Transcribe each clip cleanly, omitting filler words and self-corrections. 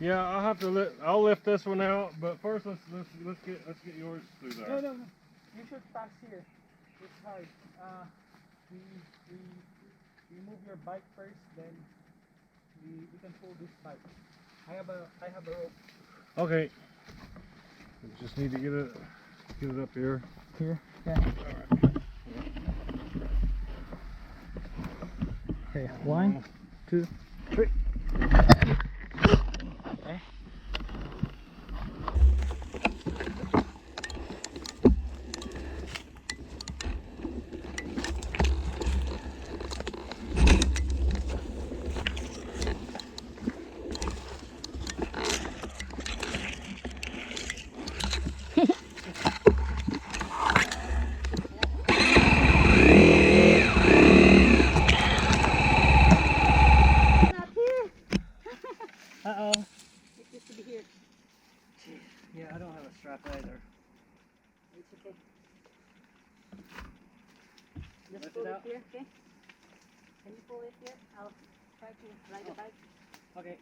Yeah, I'll have to I'll lift this one out, but first let's get yours through there. No, you should pass here. It's hard. We move your bike first, then we can pull this bike. I have a rope. Okay. We just need to get it up here. Here? Yeah. Alright. Okay, 1, 2, 3. Okay. Uh-oh. It used to be here. Yeah, I don't have a strap either. It's okay. Lift Just pull it it out. here, okay? Can you pull it here? I'll try to ride the bike. Okay.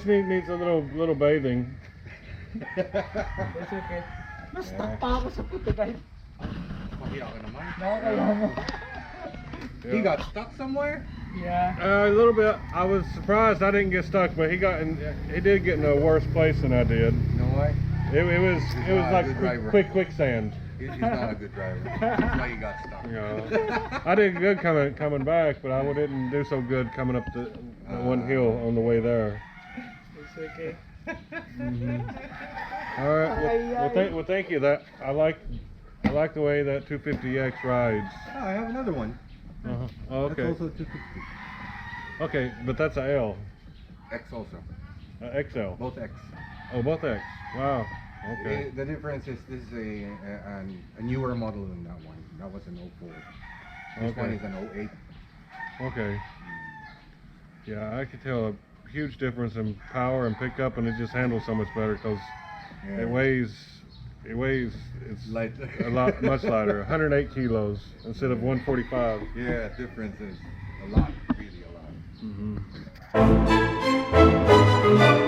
needs a little bathing. It's okay. Na-stuck Yeah. pa ako sa puti kahit Mahiya ka naman. nakakaya mo. He got stuck somewhere? Yeah. A little bit. I was surprised I didn't get stuck, but he did get in a worse place than I did. You know what? It was He's not a like good driver. quicksand. He's not a good driver. That's why he got stuck. You know, I did good coming back, but I didn't do so good coming up the one hill on the way there. It's okay. All right. Well, thank you. That I like the way that 250X rides. Oh, I have another one. Uh-huh. Oh, okay. That's also 250. Okay, but that's a L. X also. XL. Both X. Oh, both X. Wow. Okay. The difference is this is a newer model than that one. That was an 04. This one Okay. is an 08. Okay. Yeah, I could tell a huge difference in power and pickup, and it just handles so much better because Yeah. it weighs. It's Light. a lot much lighter, 108 kilos instead of 145. Yeah, difference is a lot, really a lot. Mm-hmm.